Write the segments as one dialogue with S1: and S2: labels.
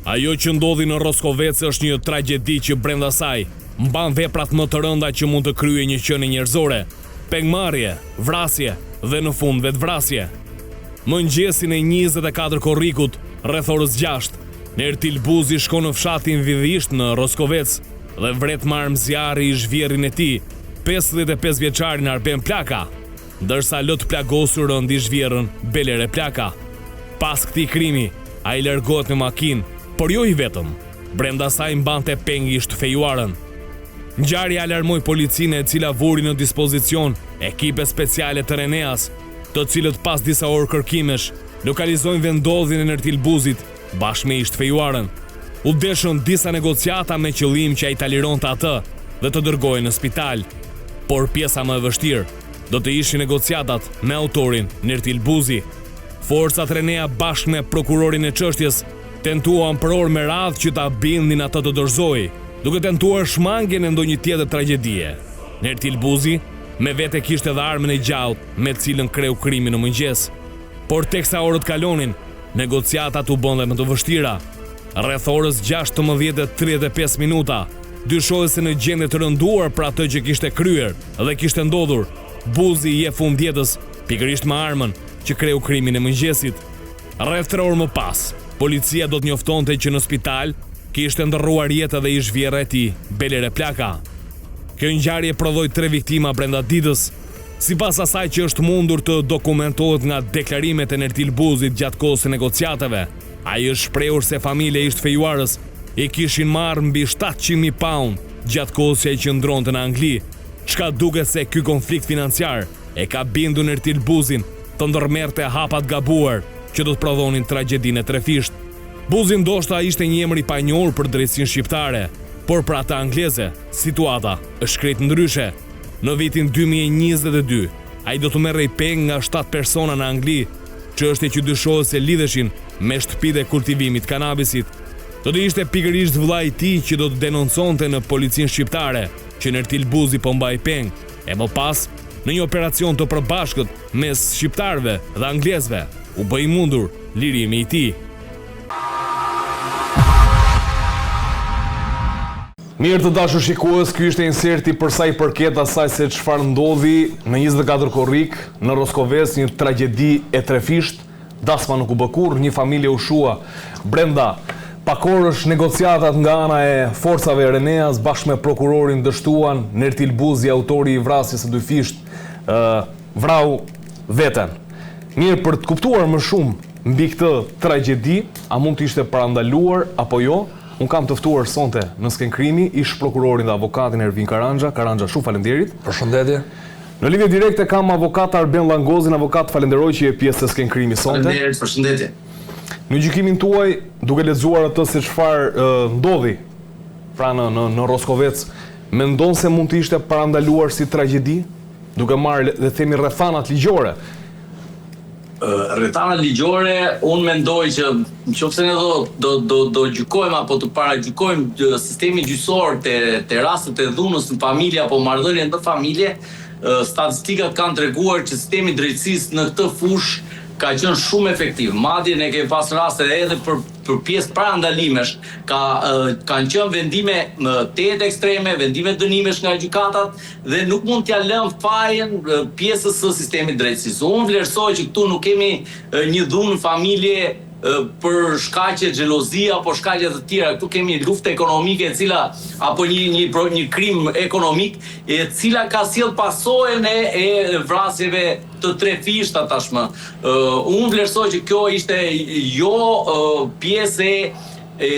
S1: Ajo që ndodhi në Roskovec është një tragjedi që brenda saj mban veprat më të rënda që mund të kryejë një qenie njerëzore, pengmarrje, vrasje dhe në fund vetvrasje. Mëngjesin e 24 korrikut, rreth orës 6, Nertil Buzi shkon në fshatin Vidhisht në Roskovec dhe vret me armë zjarri i zhvierrin e tij, 55 vjeçarin Arben Plaka, ndërsa lot plagosur rëndi zhvierrën Belere Plaka. Pas këtij krimi, ai largohet me makinë, por jo i vetëm. Brenda saj mbante pengisht fejuarën. Ngjarja alarmoi policinë, e cila vuri në dispozicion ekipe speciale të Reneas, të cilët pas disa orë kërkimesh lokalizojnë vendodhjen e Nertil Buzit bashkë me ish fejuarën. U deshën disa negociata me qëllim që ai ta lironte atë dhe të dërgojë në spital. Por pjesa më e vështirë do të ishin negociatat me autorin Nertil Buzi. Forcat Renea bashkë me prokurorin e çështjes tentuan për orë me radhë që ta bindin atë të dorëzojë, duke tentuar shmangjen e ndonjë tjetër tragjedie. Nertil Buzi me vete kishte edhe armën e gjallë me cilën kreu krimin në mëngjes. Por teksa orët kalonin, negociatat u bën dhe më të vështira. Rreth orës 16:35 minuta, dyshohet se në gjendje të rënduar për atë që kishte kryer dhe kishte ndodhur, Buzi i jep fundjetës pikërisht me armën që kreu krimin e mëngjesit. Rreth 3 orë më pas, policia do të njoftonte që në spital kishte ndërruar jetë edhe ish vjerra e tij, Belere Plaka. Kjo ngjarje prodhoi 3 viktima brenda ditës. Sipas asaj që është mundur të dokumentohet nga deklarimet e Nertil Buzit gjatë kohës së negociatave, ai është shprehur se familja e ish fejuarës i kishin marrë mbi 700.000 pound gjatë kohës që ai qëndronte në Angli, çka duket se ky konflikt financiar e ka bindur Nertil Buzin të ndërmerrte hapat gabuar që do të prodhonin tragjedinë e trefisht. Buzi ndoshta ishte një emër i panjohur për drejtsinë shqiptare, por për ata angleze, situata është krejt ndryshe. Në vitin 2022, ai do të merrej peng nga 7 persona në Angli, çështje që dyshohet se lidheshin me shtëpitë e kultivimit kanabisit. Do të ishte pikërisht vëllai i tij që do të denonconte në policinë shqiptare që Nertil Buzi po mbaj peng, e më pas, në një operacion të përbashkët mes shqiptarëve dhe anglezëve, u bë i mundur lirimi i tij. Mirë të dashur shikues, ky ishte inserti për sa i përket asaj se çfarë ndodhi në 24 korrik në Roskovec, një tragjedi e trefisht. Dasma nuk u bë kurrë, një familje u shua brenda pak orësh. Negociatat nga ana e forcave Reneas bashkë me prokurorin dështuan. Nertil Buzi, autori i vrasjes së dyfisht, vrau veten. Mirë, për të kuptuar më shumë mbi këtë tragjedi, a mund të ishte parandaluar apo jo? Unë kam të ftuar sonte në skenë krimi ish prokurorin dhe avokatin Ervin Karanja. Karanja, shumë faleminderit.
S2: Përshëndetje.
S1: Në lidhje direkte kam avokat Arben Langozin. Avokat, falenderoj që je pjesë të skenë krimi sonte.
S2: Faleminderit, përshëndetje.
S1: Në gjykimin tuaj, duke lexuar atë se çfarë ndodhi pra në Roskovec, mendon se mund të ishte parandaluar si tragjedi, duke marrë dhe themi rrethanat ligjore?
S2: Rrethanat ligjore, unë mendoj që nëse ne do gjykojmë apo të paragjykojmë sistemin gjyqësor te rastet e dhunës në familje apo marrëdhënie në familje, statistikat kanë treguar që sistemi i drejtësisë në këtë fushë ka qenë shumë efektiv. Madje ne kemi pas raste edhe për pjesë parandalimesh, kanë qenë vendime të ekstreme, vendime dënimesh nga gjykatat dhe nuk mund t'ja lëmë fajin pjesës së sistemit drejtësisë. Unë vlerësoj që këtu nuk kemi një dhunë në familje për shkaqe xhelozi apo shkaqe të tjera. Këtu kemi luftë ekonomike e cila apo një krim ekonomik e cila ka sjell pasojën e vrasjeve të trefishta tashmë. Unë vlerësoj që kjo ishte jo pjesë e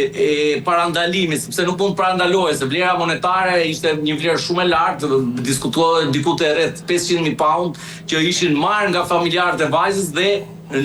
S2: parandalimit, sepse nuk mund parandalohet, se vlera monetare ishte një vlerë shumë e lartë, diskutohet diku te rreth 500.000 pound që ishin marrë nga familjarët e vajzës dhe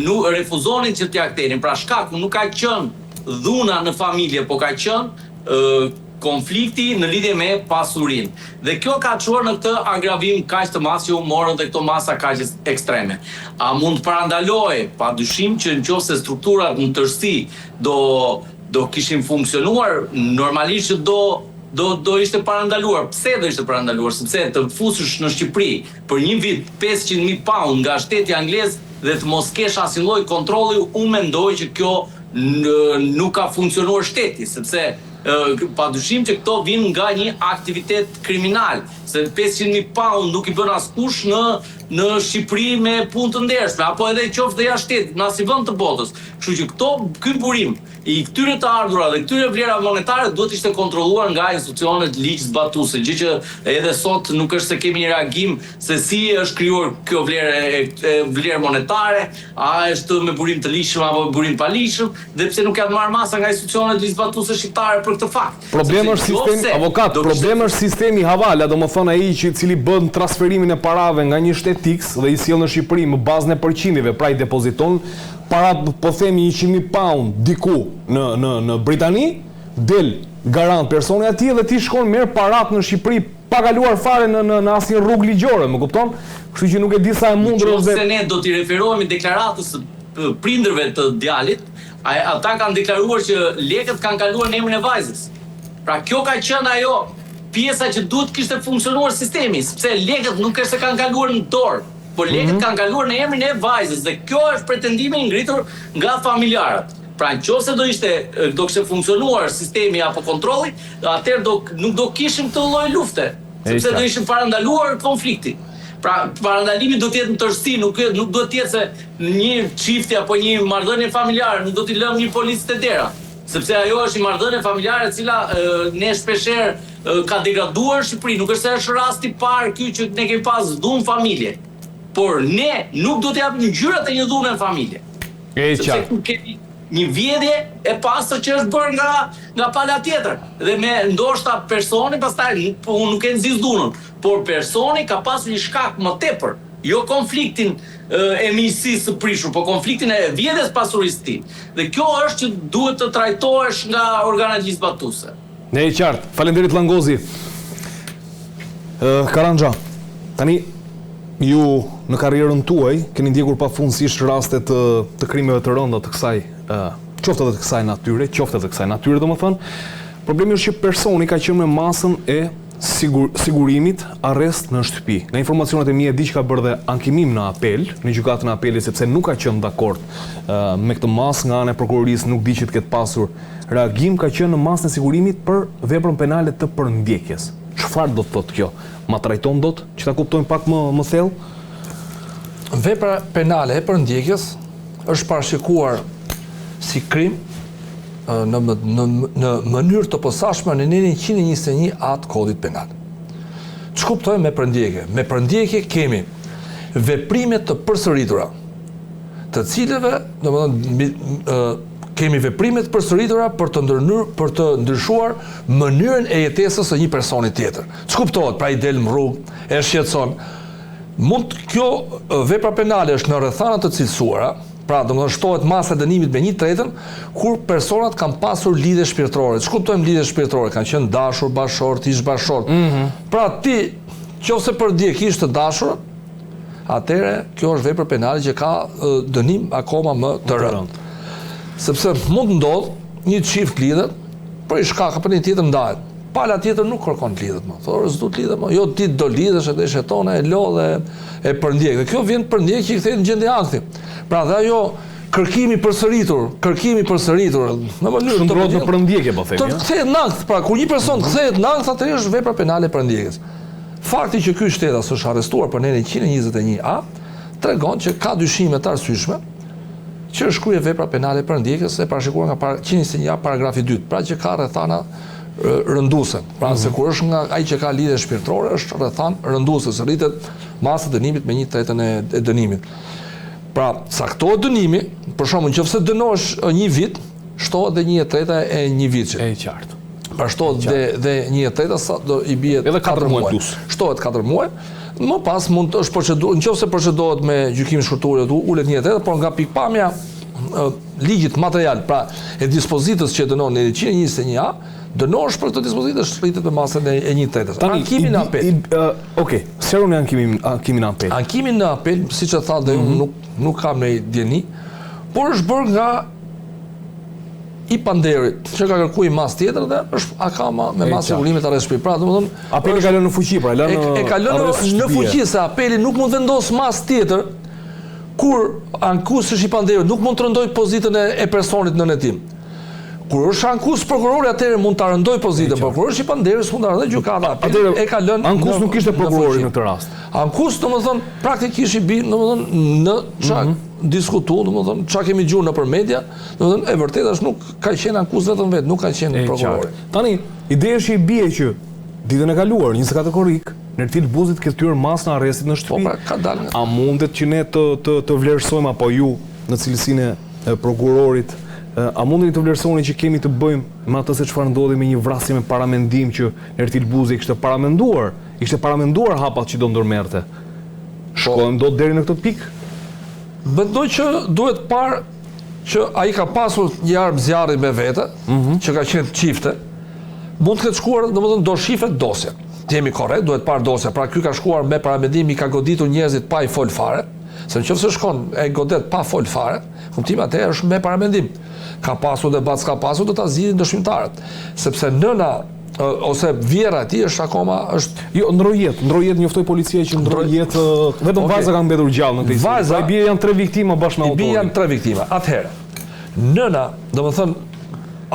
S2: nuk refuzonin që t'ia kthenin. Pra shkaku nuk ka qenë dhuna në familje, po ka qenë konflikti në lidhje me pasurinë. Dhe kjo ka çuar në këtë agravim kaq të madh që u morën dhe këto masa kaq ekstreme. A mund të parandalohet? Padyshim që nëse strukturat në tërësi do kishin funksionuar, normalisht që do ishte parandaluar. Pse do ishte parandaluar? Sepse të fusësh në Shqipëri për një vit 500.000 pound nga shteti anglez dhe të mos kesh asnjë lloj kontrolli, unë mendoj që kjo nuk ka funksionuar shteti, sepse padyshim që këto vinë nga një aktivitet kriminal, se 500.000 pound nuk I bën askush në Shqipëri me punë të ndershme, apo edhe qoftë jashtë shtetit, në asnjë vend të botës. Kështu që ky burim I këtyre të ardhura dhe këtyre vlera monetare duhet ishte kontrolluar nga institucionet ligj zbatuese, gjë që edhe sot nuk është se kemi një reagim se si është krijuar kjo vlerë monetare, a është me burim të ligjshëm apo me burim pa ligjshëm, dhe pse nuk janë marrë masa nga institucionet ligj zbatuese shqiptare për këtë fakt.
S3: Problemi është sistemi, avokat, problemi është sistemi havala, domethënë ai I cili bën transferimin e parave nga një shtet X dhe I sjell në Shqipëri me bazën e përqindjeve, pra I depoziton parat, po themi 100.000 pound diku në Britani, del garant personi atij dhe ti shkon merr parat në Shqipëri pa kaluar fare në asnjë rrugë ligjore, më kupton? Kështu që nuk e di sa e mundur
S2: është. Nëse ne do t'i referohemi deklaratës së prindërve të djalit, ata kanë deklaruar që lekët kanë kaluar në emrin e vajzës. Pra kjo ka qenë ajo pjesa që duhet kishte funksionuar sistemi, sepse lekët nuk është se kanë kaluar në dorë, por lekët kanë kaluar në emrin e vajzës dhe kjo është pretendimi I ngritur nga familjarët. Pra nëse do kishte funksionuar sistemi apo kontrolli, atëherë nuk do kishim këtë lloj lufte, sepse do ishim parandaluar konflikti. Pra parandalimi do të jetë në tërësi, nuk duhet të jetë se një çifti apo një marrëdhënie familjare nuk do t'i lëmë një policë te dera, sepse ajo është një marrëdhënie familjare e cila ne shpeshherë ka degraduar në Shqipëri, nuk është se është rasti I parë ky që ne kemi pas dhunë familje. Por ne nuk do të japim ngjyrat e një dhune në familje. Sepse kemi një vjedhje e pastër që është bërë nga pala tjetër. Dhe me ndoshta personi, pastaj unë nuk e nxis dhunën, por personi ka pasur një shkak më tepër, jo konfliktin e miqësisë së prishur, por konfliktin e vjedhjes pasurisë së tij. Dhe kjo është që duhet të trajtohesh nga organet ligjzbatuese.
S3: Ne I qartë. Faleminderit Langozi. Karanja, tani ju në karrierën tuaj keni ndjekur pafundësisht raste të krimeve të rënda të kësaj, qoftë edhe të kësaj natyre, domethënë. Problemi është që personi ka qenë me masën e sigurimit arrest në shtëpi. Nga informacionet e mia di që ka bërë dhe ankimim në apel, në gjykatën e apelit, sepse nuk ka qenë dakord me këtë masë nga ana e prokurorisë, nuk di që të ketë pasur reagim, ka qenë në masën e sigurimit për veprën penale të përndjekjes. Çfarë do të thotë kjo? Ma trajton dot, që ta kuptojmë pak më thellë?
S4: Vepra penale e përndjekjes është parashikuar si krim në mënyrë të posaçme në nenin 121 atë kodit penal. Që kuptojmë me përndjekje? Me përndjekje kemi veprime të përsëritura, të cilëve, kemi veprime të përsëritura për të ndryshuar mënyrën e jetesës së një personi tjetër. Që kuptohet? Pra I del në rrugë, e shqetëson. Kjo vepra penale është në rrethana të cilësuara, pra domethënë shtohet masa e dënimit me 1/3, kur personat kanë pasur lidhje shpirtërore. Që kuptojmë lidhje shpirtërore? Kanë qenë dashur, bashkëshort, ish bashkëshort. Pra ti, nëse për ndjek ish të dashur, atëherë kjo është vepër penale që ka dënim akoma më të rëndë. Sepse mund të ndodhë një çift lidhet, për I shkak apo një tjetër ndahet. Pala tjetër nuk kërkon të lidhet më. Thonë, s'du të lidhet më. Jo, ti do lidhesh edhe shetone, e lo dhe e përndjek. Dhe kjo vjen përndjek që I kthehet në gjendje akti. Pra dhe ajo kërkimi përsëritur në mënyrë të
S3: ndrohet në përndjekje, po themi.
S4: Të kthehet në akt. Pra kur një person kthehet në akt, atëherë është vepra penale e përndjekjes. Fakti që ky shtetas është arrestuar për nenin 121A tregon që ka dyshime të arsyeshme që është kryer vepra penale përndjekjes e parashikuar nga 121 paragrafi 2, pra që ka rrethana rënduese. Pra se kur është nga ai që ka lidhje shpirtërore është rrethan rënduese, se rritet masa e dënimit me 1/3 e dënimit. Pra saktohet dënimi, për shembull nëse dënohesh 1 vit, shtohet dhe 1/3 e 1 vitit.
S3: E qartë.
S4: Pra shtohet dhe 1/3 sa do I bie
S3: edhe 4 muaj plus.
S4: Shtohet 4 muaj. Më pas mund është procedurë, nëse procedohet me gjykim shkurtore, ulet 1/3, por nga pikpamja ligjit material, pra e dispozitës që dënon në 121A, dënohesh për këtë dispozitë rritet me masën e 1/3. Ankimin në apel.
S3: Okej, seroni ankimin në apel.
S4: Ankimin në apel, siç e tha dhe unë nuk kam në djeni, por është bërë nga I Panderit, që ka kërkuar I mas tjetër dhe është akama me masë sigurimit arrest shpirtëror. Pra, domethënë,
S3: apeli ka lënë në fuqi, pra,
S4: e ka lënë në fuqi se apeli nuk mund vendos mas tjetër kur ankus është i panderu, nuk mund të rëndoj pozitën e personit në netim. Kur është ankus prokurori, atëherë mund ta rëndoj pozitën, por kur është i panderës mund ta rëndoj gjykata.
S3: Atëherë
S4: e ka lënë
S3: ankus nuk ishte prokurori në këtë rast.
S4: Ankus, domethënë, praktikisht i bi, domethënë, në çka diskutuar, domethënë, çka kemi gjuar nëpër media, domethënë, e vërtetë është nuk ka qenë ankus vetëm vetë, nuk ka qenë prokurori.
S3: Tani, ideja është i bie që ditën e kaluar, 24 korrik, Nertil Buzit ka thyer masën e arrestit në shtëpi.
S4: Po, ka dalë.
S3: A mundet që ne të vlerësojmë apo ju në cilësinë e prokurorit, a mundeni të vlerësoni që kemi të bëjmë me atë se çfarë ndodhi me një vrasje me paramendim që Nertil Buzi ishte paramenduar hapat që do ndërmerrte. Shkojmë dot deri në këtë pikë?
S4: Mendoj që duhet parë që ai ka pasur një armë zjarri me vete, që ka qenë çifte. Mund të ketë shkuar, domethënë do shifet dosja. Të jemi korrekt, duhet parë dosja. Pra ky ka shkuar me paramendim, i ka goditur njerëzit pa i fol fare. Se nëse shkon e godet pa fol fare, kuptimi atëherë është me paramendim. Ka pasur debat, s'ka pasur, do ta zgjidhin dëshmitarët. Sepse nëna ose vjera e tij është akoma
S3: Jo, ndrojet njoftoi policia që ndrojet vetëm vajza kanë mbetur gjallë në këtë.
S4: Vajza
S3: i bie janë 3 viktima bashkë me autorin.
S4: I bie janë 3 viktima. Atëherë, nëna, domethënë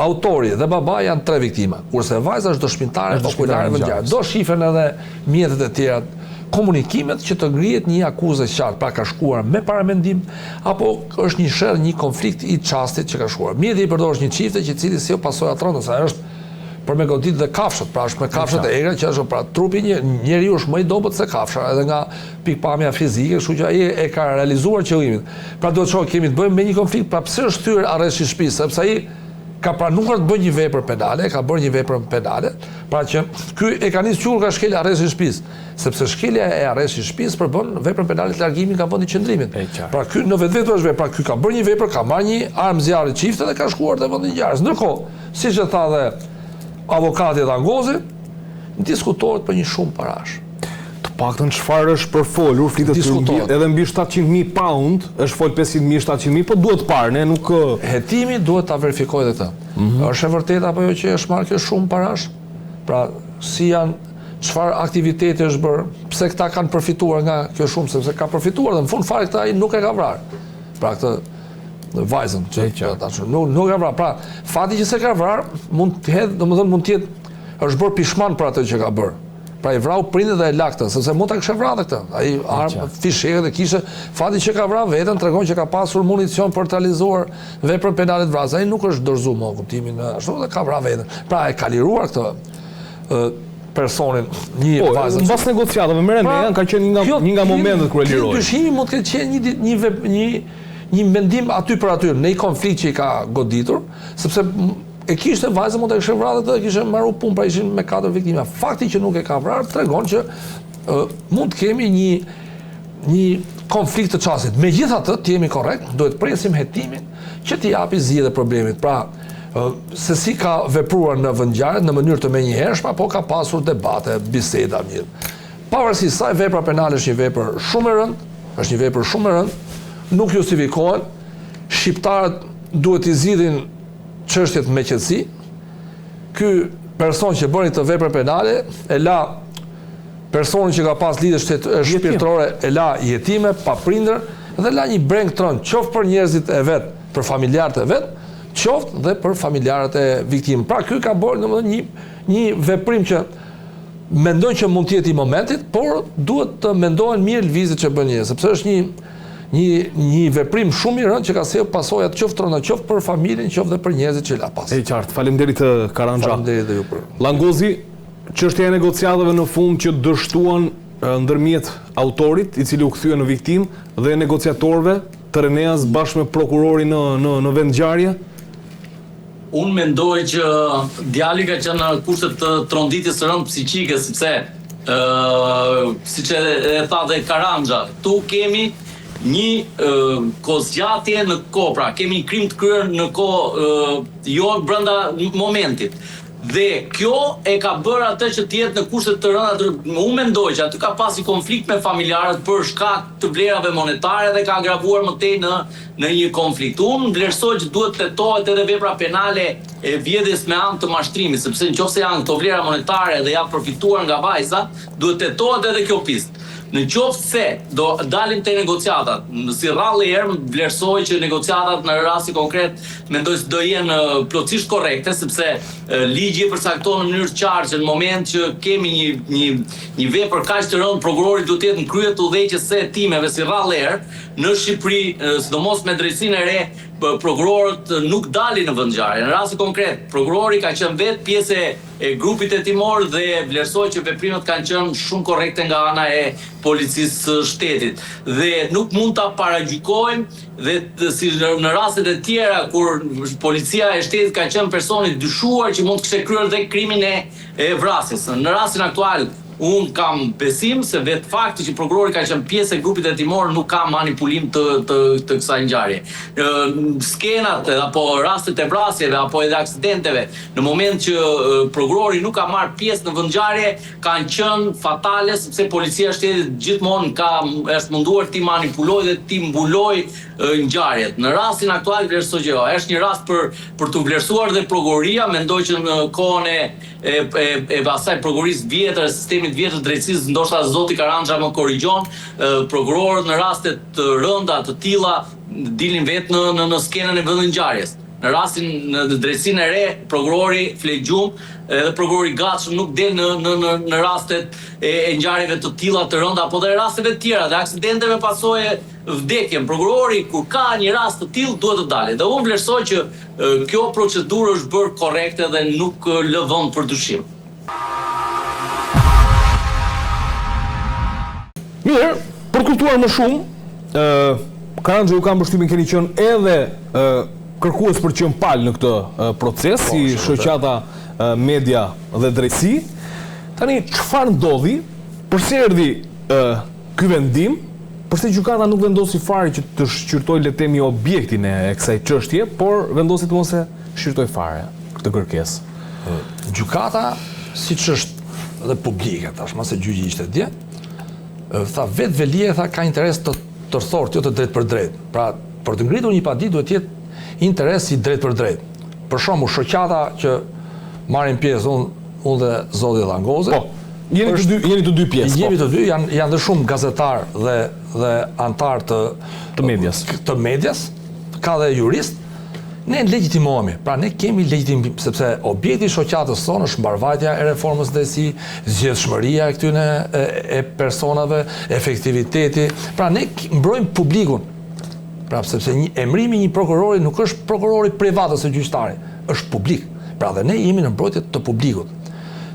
S4: autori dhe baba janë 3 viktima, kurse vajza është dëshmitare populare në ngjarje. Do shifen edhe mjetet e tjera, komunikimet që të ngrihet një akuzë qartë, pra ka shkuar me paramendim apo është një sherr, një konflikt i çastit që ka shkuar. Mjeti i përdor një çifte që cili si pasojë atë rëndësa është për me godit dhe kafshët, pra është me kafshët e egra që është pra trupi njeriu është më i dobët se kafsha, edhe nga pikpamja fizike, kështu që ai e ka realizuar qëllimin. Pra do të shoh kemi të bëjmë me një konflikt, pra pse është thyer arresti i shtëpisë, sepse ai ka pranuar të bëjë një vepër penale, ka bërë një vepër penale, pra që ky e ka nisur qurr ka shkelja arresti i shtëpisë, sepse shkelja e arrestit i shtëpisë përbën veprën penale të largimit nga vendi i qëndrimit. Pra ky në vetvete është vepër, pra ky ka bërë një vepër, ka marrë një armë zjarri çifte dhe ka shkuar te vendi i ngjarjes. Ndërkohë, siç e tha dhe avokati Dangozi, diskutohet për një shumë parash.
S3: Të paktën çfarë është përfolur, flitet edhe mbi 700.000 pound, është fol 500.000, 700.000, po duhet parë, ne nuk
S4: hetimi duhet ta verifikojë edhe këtë. Është e vërtetë apo jo që është marrë kjo shumë parash? Pra, si janë, çfarë aktiviteti është bërë, pse këta kanë përfituar nga kjo shumë, sepse ka përfituar dhe në fund fare këta ai nuk e ka vrarë. Pra këtë vajzën nuk e ka vrarë. Pra, fati që se ka vrarë mund të jetë, domethënë mund të jetë është bërë pishman për atë që ka bërë. Pra i vrau prindit dhe e laktën, sepse mund ta kishte vrarë këtë. Ai armë fishere dhe kishte fati që ka vrarë veten, tregon që ka pasur municion për të realizuar veprën penale të vrasjes. Ai nuk është dorëzuar më kuptimin ashtu dhe ka vrarë veten. Pra e ka liruar këtë personin një vajzë.
S3: Mbas negociatave me René ka qenë një nga momentet kur e liroi.
S4: Dyshimi mund të ketë qenë një mendim aty për aty, në një konflikt që i ka goditur, sepse e kishte vajzën mund të kishte vrarë dhe kishte marrë punë, pra ishin me 4 viktima. Fakti që nuk e ka vrarë tregon që mund të kemi një konflikt të çastit. Megjithatë, të jemi korrekt, duhet presim hetimin që t'i japi zgjidhje problemit. Pra, se si ka vepruar në vendngjarje në mënyrë të menjëhershme apo ka pasur debate, biseda mirë. Pavarësisht saj, vepra penale është një vepër shumë e rëndë, nuk justifikohen. Shqiptarët duhet i zgjidhin çështjet me qetësi. Ky person që bëri të veprën penale e la personin që ka pas lidhje shpirtërore, e la jetime, pa prindër dhe la një breng tron, qoftë për njerëzit e vet, për familjarët e vet, qoftë dhe për familjarët e viktimës. Pra ky ka bërë domethënë një veprim që mendoj që mund të jetë i momentit, por duhet të mendohen mirë lëvizjet që bën njerëz, sepse është një veprim shumë i rëndë që ka sjellë pasojë qoftë trona, qoftë për familjen, qoftë dhe për njerëzit që la pas.
S3: E qartë, faleminderit Karanxha.
S4: Faleminderit dhe ju për.
S3: Langozi, çështja e negociatave në fund që dështuan ndërmjet autorit, i cili u kthye në viktimë, dhe negociatorëve të Reneas bashkë me prokurorin në vendngjarje.
S2: Unë mendoj që djali ka qenë në kushte të tronditjes së rëndë psiqike, sepse siç e tha dhe Karanxha, tu kemi një kozgjatje në kohë, pra kemi një krim të kryer në kohë jo brenda momentit. Dhe kjo e ka bërë atë që të jetë në kushte të rënda. Unë mendoj që aty ka pasi konflikt me familjarët për shkak të vlerave monetare dhe ka agravuar më tej në një konflikt. Unë vlerësoj që duhet tetohet edhe vepra penale e vjedhjes me anë të mashtrimit, sepse nëse janë këto vlera monetare dhe janë përfituar nga vajza, duhet tetohet edhe kjo pistë. Në qoftë se do dalim te negociatat, si rrallë herë vlerësoj që negociatat në rasti konkret mendoj se do jenë plotësisht korrekte, sepse ligji përcakton në mënyrë të qartë që në moment që kemi një vepër kaq të rëndë, prokurori duhet të jetë në krye të udhëheqjes së hetimeve si rrallë herë. Në Shqipëri, sidomos me drejtsinë e re, prokurorët nuk dalin në vendngjarje. Në rasti konkret, prokurori ka qenë vetë pjesë e grupit hetimor dhe vlerësoj që veprimet kanë qenë shumë korrekte nga ana e policisë së shtetit. Dhe nuk mund ta paragjykojmë dhe si në rastet e tjera kur policia e shtetit ka qenë personi dyshuar që mund të kishte kryer dhe krimin e vrasjes. Në rastin aktual unë kam besim se vetë fakti që prokurori ka qenë pjesë e grupit hetimor nuk ka manipulim të kësaj ngjarje. Skenat apo rastet e vrasjeve apo edhe aksidenteve, në moment që prokurori nuk ka marrë pjesë në vendngjarje, kanë qenë fatale sepse policia e shtetit gjithmonë është munduar të manipulojë dhe të mbulojë ngjarjet. Në rastin aktual vlerësoj që është një rast për të vlerësuar dhe prokuroria, mendoj që në kohën e asaj prokurorisë vjetër, sistemit vjetër të drejtësisë, ndoshta zoti Karanxha më korrigjon, prokurorët në raste të rënda të tilla dilin vetë në skenën e vendngjarjes. Në rastin në drejtsinë e re, prokurori Flegjum edhe prokurori Gatshëm nuk del në rastet e ngjarjeve të tilla të rënda apo dhe rasteve të tjera dhe aksidenteve pasojë vdekjen. Prokurori kur ka një rast të tillë duhet të dalë. Dhe unë vlerësoj që kjo procedurë është bërë korrekte dhe nuk lë vend për dyshim.
S3: Mirë, për kuptuar më shumë, Karanxha ju ka mbështimin keni qenë edhe kërkues për qenë palë në këtë proces, si shoqata media dhe drejtësi. Tani, çfarë ndodhi, përse erdhi ky vendim, përse gjykata nuk vendosi fare që të shqyrtoj le të themi objektin e kësaj çështje, por vendosi të mos e shqyrtoj fare këtë kërkesë.
S4: Gjykata, siç është edhe publike, tashmë se gjyqi ishte dje, tha vetë Velia tha ka interes të tërthort, jo të drejt për drejt. Pra, për të ngritur një padi duhet të jetë interes i drejt për drejt. Për shembull, shoqata që marrin pjesë, unë dhe zoti Llangozi.
S3: Po, jeni të dy pjesë.
S4: Jemi të dy, janë dhe shumë gazetar dhe antar të medias, ka dhe jurist. Ne legjitimohemi, pra ne kemi legjitim, sepse objekti i shoqatës sonë është mbarvajtja e reformës drejtësi, zgjedhshmëria e këtyre e personave, efektiviteti. Pra ne mbrojmë publikun. Pra sepse emrimi një prokurori nuk është prokurori privat ose gjyqtari, është publik. Pra dhe ne jemi në mbrojtje të publikut.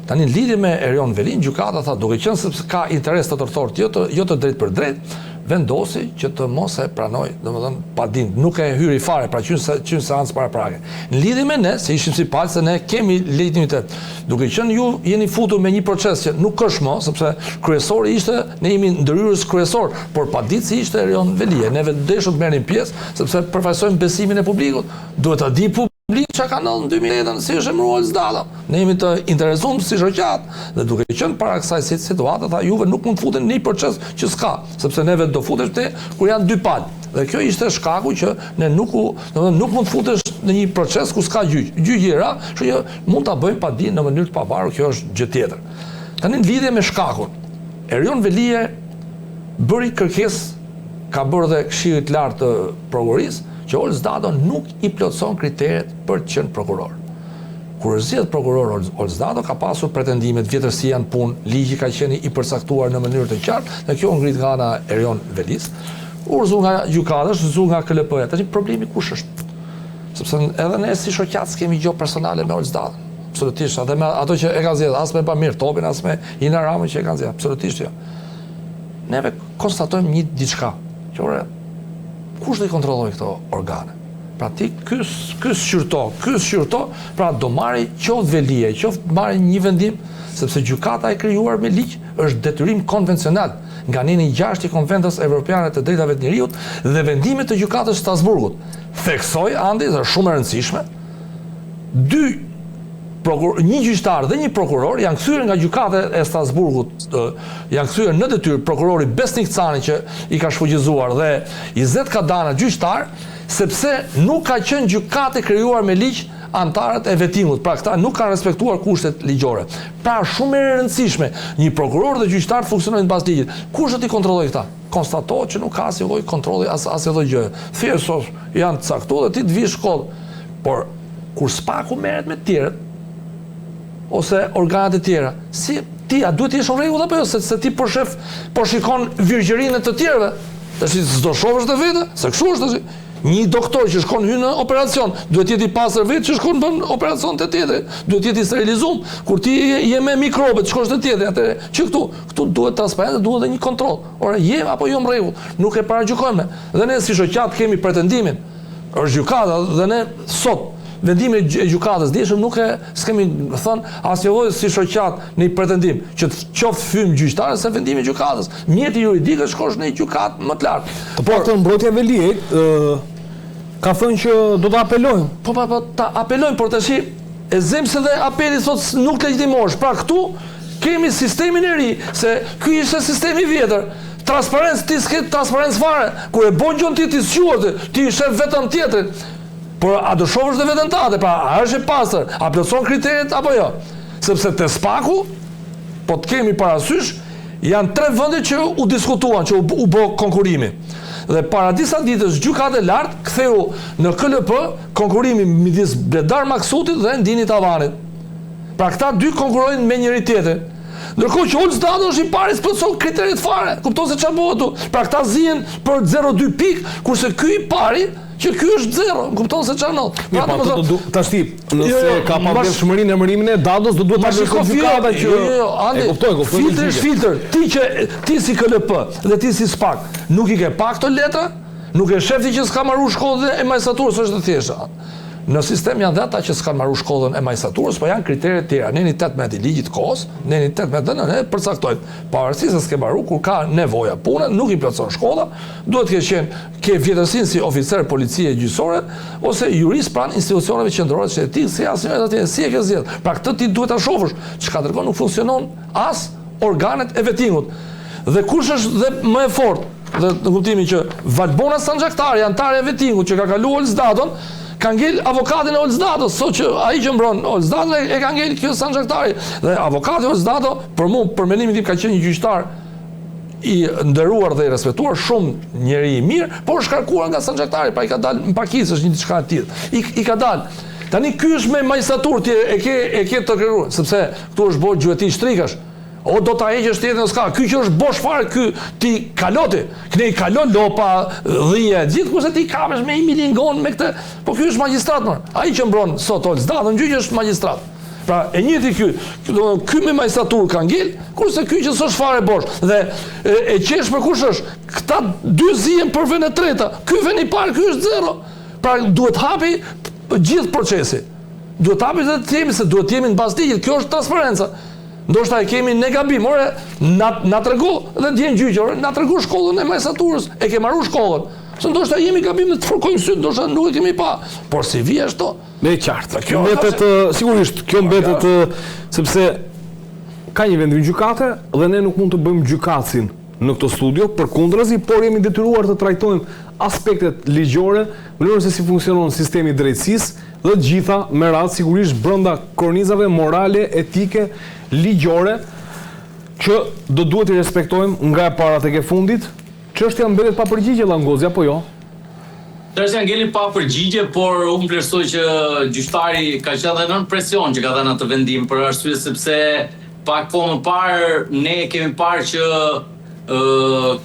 S4: Tani në lidhje me Erion Velin, gjykata tha duke qenë sepse ka interes të tërthort, jo të drejt për drejt, vendosi që të mos e pranoj, domethënë pa dinë, nuk e hyri fare, pra qynë seancë paraprake. Në lidhje me ne, se ishim si palë, se ne kemi legitimitet. Duke qenë ju jeni futur me një proces që nuk është më, sepse kryesori ishte, ne jemi ndërhyrës kryesor, por pa ditë si ishte Erion Velia. Neve deshëm të merrim pjesë, sepse përfaqësojmë besimin e publikut. Duhet ta di publiku që ka ndodhur në 2010 si është emëruar Zdada. Ne jemi të interesuar si shoqat dhe duke qenë para kësaj situate, tha juve nuk mund të futen në një proces që s'ka, sepse neve do futesh te kur janë dy palë. Dhe kjo ishte shkaku që ne nuk mund të futesh në një proces ku s'ka gjyq. Gjyqi ra, kështu që mund ta bëjmë pa dinë në mënyrë të pavarur, kjo është gjë tjetër. Tani në lidhje me shkakun, Erion Velia bëri kërkesë, ka bërë dhe Këshilli i Lartë të Prokurorisë, që Olzdado nuk i plotëson kriteret për të qenë prokuror. Kur zgjedh prokuror Olzdado ka pasur pretendimet, vjetërsia në punë, ligji ka qenë i përcaktuar në mënyrë të qartë, dhe kjo ngrit nga ana Erion Velis, urzu nga gjykata, urzu nga KLP-ja. Tani problemi kush është? Sepse edhe ne si shoqat kemi gjë personale me Olzdado. Absolutisht, edhe me ato që e kanë zgjedhur, as me Pamir Topin, as me Ina Ramën që e kanë zgjedhur, absolutisht jo. Neve konstatojmë një diçka, që kush do i kontrolloj këto organe? Pra ti, ky shqyrto, pra do marri qoftë Velia, qoftë marri një vendim, sepse gjykata e krijuar me ligj është detyrim konvencional nga neni 6 i Konventës Evropiane të Drejtave të Njeriut dhe vendimet të gjykatës së Strasburgut. Theksoj andi, është shumë e rëndësishme, një gjyqtar dhe një prokuror janë kthyer nga gjykata e Strasburgut, janë kthyer në detyrë prokurori Besnik Cani që i ka shfuqizuar dhe Izet Kadana gjyqtar, sepse nuk ka qenë gjykatë krijuar me ligj antarët e vetingut, pra këta nuk kanë respektuar kushtet ligjore. Pra shumë e rëndësishme, një prokuror dhe gjyqtar funksionojnë në bazë ligjit. Kush do t'i kontrollojë këta? Konstatohet që nuk ka asnjë lloj kontrolli asnjë lloj gjë. Thjesht janë caktuar dhe ti të vish shkollë. Por kur SPAK-u merret me të tjerët ose organet e tjera, si ti a duhet të jesh në rregull apo jo, se ti po shikon virgjërinë e të tjerëve. Tash s'do shohësh të vetë, se kështu është tash. Një doktor që shkon hyn në operacion, duhet jetë i pastër vetë që shkon bën operacion të tjetër, duhet jetë i sterilizuar. Kur ti je me mikrobe, shkosh te tjetri, atëherë që këtu duhet transparencë, duhet edhe një kontroll. Ora je apo jo në rregull, nuk e paragjykojmë. Dhe ne si shoqat kemi pretendimin. Është gjykata dhe ne sot vendimi e gjykatës dishëm nuk s'kemi thënë asnjë lloj si shoqat në pretendim që të qoftë fym gjyqtare se vendimi i gjykatës. Mjeti juridik është shkosh në një gjykatë më të lartë.
S3: Por të mbrojtja e Veliajt ka thënë që do të apelojnë.
S4: Po ta apelojnë, por tash e zemse dhe apeli thotë nuk legjitimosh. Pra këtu kemi sistemin e ri, se ky ishte sistemi i vjetër. Transparencë, ti s'ke transparencë fare. Kur e bën gjën ti squartë, ti shef vetëm tjetrin. Por a do shohësh dhe veten tate, pra a është e pastër, a plotson kriteret apo jo? Sepse te SPAK-u, po të kemi parasysh, janë 3 vende që u diskutuan, që u bë konkurrimi. Dhe para disa ditësh gjykata e lartë ktheu në KLP konkurrimi midis Bledar Maksutit dhe Ndini Tavanit. Pra këta dy konkurrojnë me njëri tjetrin. Ndërkohë që Olc Dado është i pari plotson kriteret fare. Kupton se çfarë bëhet këtu? Pra këta zihen për 0,2 pikë, kurse ky i pari që ky është 0, kupton se çfarë ndodh.
S3: Pra tash ti, nëse ka pavlefshmërinë emërimin e Dados, do duhet ta shikoj gjykata që e kuptoj.
S4: Filtr, ti si KLP dhe ti si SPAK, nuk i ke pa këto letra? Nuk e shef ti që s'ka marrë shkollën e magjistraturës, është të thjeshtë. Në sistem janë dhe ata që s'kan marrë shkollën e magjistraturës, po janë kriteret tjera. Neni 18 i ligjit kohës, neni 18 ne përcaktojnë. Pavarësisht se s'ke marrë, kur ka nevoja pune, nuk i plotson shkolla, duhet ke vjetërsinë si oficer policie gjyqësore ose jurist pranë institucioneve qendrore të shtetit, si asnjë atje, si e ke zgjedh. Pra këtë ti duhet ta shohësh, çka ndërkohë nuk funksionon as organet e vetingut. Dhe kush është dhe më e fortë, dhe në kuptimin që Valbona Sanxhaktari, antare e vetingut që ka kaluar Olc Dadon, ka ngel avokatin e Olc Dados, sot që ai që mbron Olc Dado e ka ngel kjo Sanxhaktari. Dhe avokati Olc Dado, për mua, për mendimin tim, ka qenë një gjyqtar i nderuar dhe i respektuar, shumë njeri i mirë, por shkarkuar nga Sanxhaktari, pra i ka dalë në pakicë, është një diçka e tillë. I ka dalë. Tani ky është me magjistraturë, ti e ke të kërkuar, sepse këtu është bërë gjueti shtrikash. O do ta heqësh tjetër s'ka. Ky që është bosh fare, ky ti kaloti. Këne i kalon lopa, dhije, gjithë kurse ti kapesh me 1 milingon me këtë. Po ky është magjistrat më. Ai që mbron sot Olc Dado në gjyq është magjistrat. Pra e njëjti ky me magjistraturë ka ngel, kurse ky që s'është fare bosh. Dhe e qesh për kush është? Këta dy zihen për vend e treta. Ky vend i parë, ky është 0. Pra duhet hapi gjithë procesi. Duhet hapi dhe të themi se duhet të jemi në bazë ligjit. Kjo është transparenca. Ndoshta e kemi ne gabim, ore, na tregu dhe ndjen gjyqore, na tregu shkollën e magjistraturës, e ke marrë shkollën. Se ndoshta jemi gabim dhe të fërkojmë sy, ndoshta nuk e kemi pa. Por si vije ashtu?
S3: Me qartë. Kjo mbetet sigurisht, kjo mbetet sepse ka një vendim gjykate dhe ne nuk mund të bëjmë gjykatësin në këtë studio, përkundrazi, por jemi detyruar të trajtojmë aspektet ligjore, mënyrën se si funksionon sistemi i drejtësisë dhe të gjitha me radhë sigurisht brenda kornizave morale, etike, ligjore që do duhet i respektojmë nga e para tek e fundit. Çështja mbetet pa përgjigje Langozi apo jo?
S2: Çështja ngeli pa përgjigje, por unë vlerësoj që gjyqtari ka qenë edhe nën presion që ka dhënë atë vendim për arsye sepse pak po më parë ne kemi parë që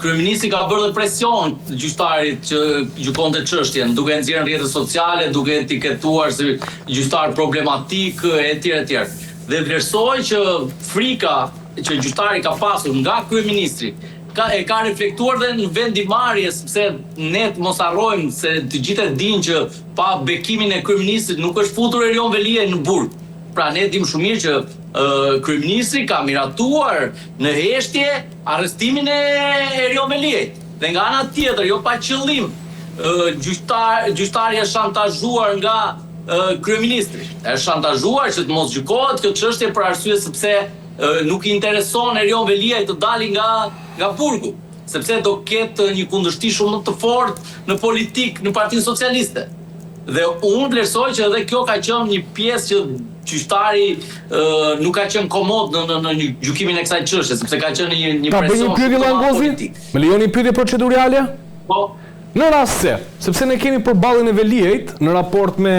S2: kryeministri ka bërë dhe presion gjyqtarit që gjykonte çështjen, duke nxjerrë në rrjetet sociale, duke etiketuar si gjyqtar problematik etj etj. Dhe vlerësoj që frika që gjyqtari ka pasur nga kryeministri e ka reflektuar dhe në vendimarrje, sepse ne mos harrojmë se të gjithë e dinë që pa bekimin e kryeministrit nuk është futur Erion Veliaj në burg. Pra ne dim shumë mirë që kryeministri ka miratuar në heshtje arrestimin e Erion Veliajt. Dhe nga ana tjetër, jo pa qëllim, gjyqtari është shantazhuar nga kryeministri. Është shantazhuar që të mos gjykohet kjo çështje për arsye sepse nuk i intereson Erion Veliaj të dali nga burgu, sepse do ketë një kundërshti shumë të fortë në politikë, në Partinë Socialiste. Dhe unë vlerësoj që edhe kjo ka qenë një pjesë që gjyqtari nuk ka qenë komod në gjykimin e kësaj çështje, sepse ka qenë një
S3: Ta bëj një pyetje Langozi? Më lejoni pyetje procedurale?
S2: Po.
S3: Në rast sepse ne kemi përballjen e Veliajt në raport me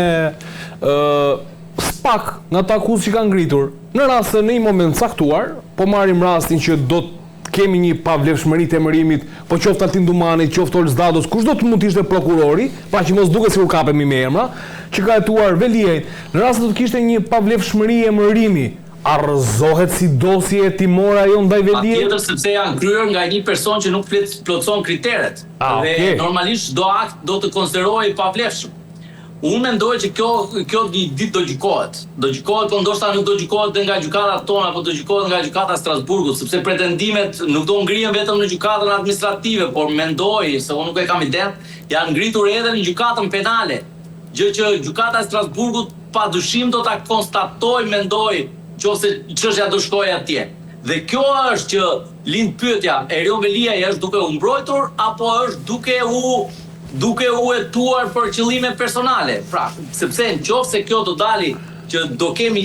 S3: SPAK nga ata akuzë që kanë ngritur, në rast se në një moment caktuar, po marrim rastin që do të kemi një pavlefshmëri të emërimit, po qoftë Altin Dumani, qoftë Olz Dados, kush do të mund të ishte prokurori, pa që mos duket sikur kapemi me emra, që ka hetuar Veliajt, në rast se do të kishte një pavlefshmëri emërimi, arrëzohet si dosje hetimore ajo ndaj Veliajt?
S2: Patjetër, sepse janë kryer nga një person që nuk plotëson kriteret. Dhe normalisht çdo akt do të konsiderohej pavlefshëm. Unë mendoj që kjo ditë do gjykohet. Do gjykohet, po ndoshta nuk do gjykohet nga gjykatat tona, po do gjykohet nga gjykata e Strasburgut, sepse pretendimet nuk do ngrihen vetëm në gjykatën administrative, por mendoj se unë nuk e kam ident, janë ngritur edhe në gjykatën penale. Gjë që gjykata e Strasburgut padyshim do ta konstatoj, mendoj, nëse çështja do shkojë atje. Dhe kjo është që lind pyetja, Erion Veliaj është duke u mbrojtur apo është duke u hetuar për qëllime personale. Pra, sepse nëse kjo do dali që do kemi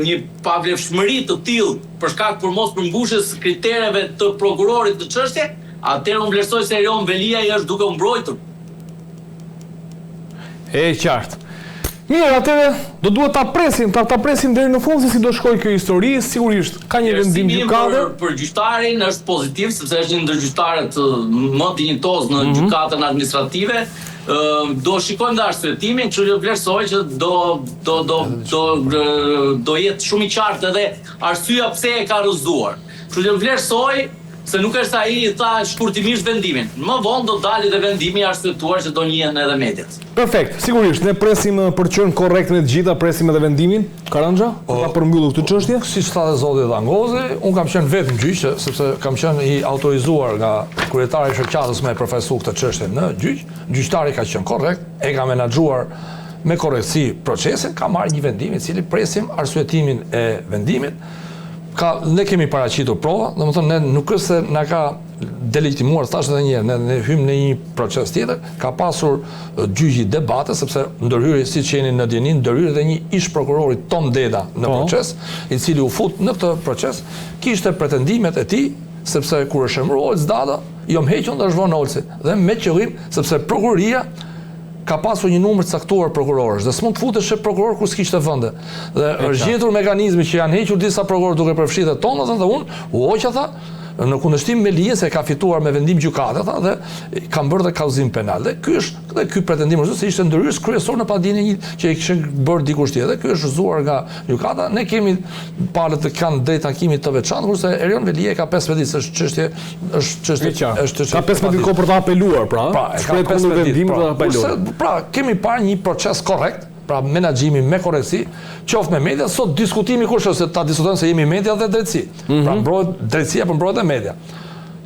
S2: një pavlefshmëri të tillë për shkak për mos përmbushjes kritereve të prokurorit të çështje, atëherë unë vlerësoj se Erion Veliaj është duke u mbrojtur.
S3: E qartë. Mirë, atëre do duhet ta presim deri në fund se si do shkojë kjo histori, sigurisht ka një vendim gjykate.
S2: Për gjyqtarin është pozitiv sepse është një ndër gjyqtarët më dinjitoz në gjykatën administrative. Do shikojmë dhe arsyetimin, që vlerësoj që do jetë shumë i qartë edhe arsyeja pse e ka rrëzuar. Që vlerësoj se nuk është ai i tha shkurtimisht vendimin. Më vonë do dalë dhe vendimi i arsyetuar që do njihen edhe mediat.
S3: Perfekt, sigurisht, ne presim për qenë korrekt në të gjitha, presim edhe vendimin. Karanja, pa përmbyllur këtë çështje?
S4: Siç tha dhe zoti Langozi, unë kam qenë vetëm gjyq, sepse kam qenë i autorizuar nga kryetari i shoqatës me përfaqësuar këtë çështje në gjyq. Gjyqtari ka qenë korrekt, e ka menaxhuar me korrektësi procesin, ka marrë një vendim i cili presim arsyetimin e vendimit. Ne kemi paraqitur prova, domethënë ne nuk është se na ka delegitimuar, thash edhe një herë, ne hymë në një proces tjetër, ka pasur gjyqi debate, sepse ndërhyri, siç jeni në dinin, ndërhyri edhe një ish prokurorit Tom Deda në proces, i cili u fut në këtë proces, kishte pretendimet e tij, sepse kur është emëruar Olz Dada, jo më heqën dhe zhvon Olzi, dhe me qëllim, sepse prokuroria ka pasur një numër caktuar prokurorësh dhe s'mund të futesh prokuror kur s'kishte vende. Dhe është gjetur mekanizmi që janë hequr disa prokurorë duke përfshirë tonat dhe unë u hoqa tha në kundërshtim me ligjen se ka fituar me vendim gjykate tha dhe ka bërë dhe kauzim penal. Dhe ky pretendim është se ishte ndërhyrës kryesor në padinën që i kishin bërë dikush tjetër. Ky është rrëzuar nga gjykata. Ne kemi palët që kanë drejt takimit të veçantë, kurse Erion Veliaj ka 15 ditë, është çështje.
S3: Ka 15 ditë kohë për ta apeluar, pra.
S4: Ka 15 ditë për ta apeluar. Pra, kemi parë një proces korrekt, pra menaxhimi me korrektësi, qoftë me media, sot diskutimi kush është se ta diskutojmë se jemi media dhe drejtësi. Pra mbrohet drejtësia, por mbrohet dhe media.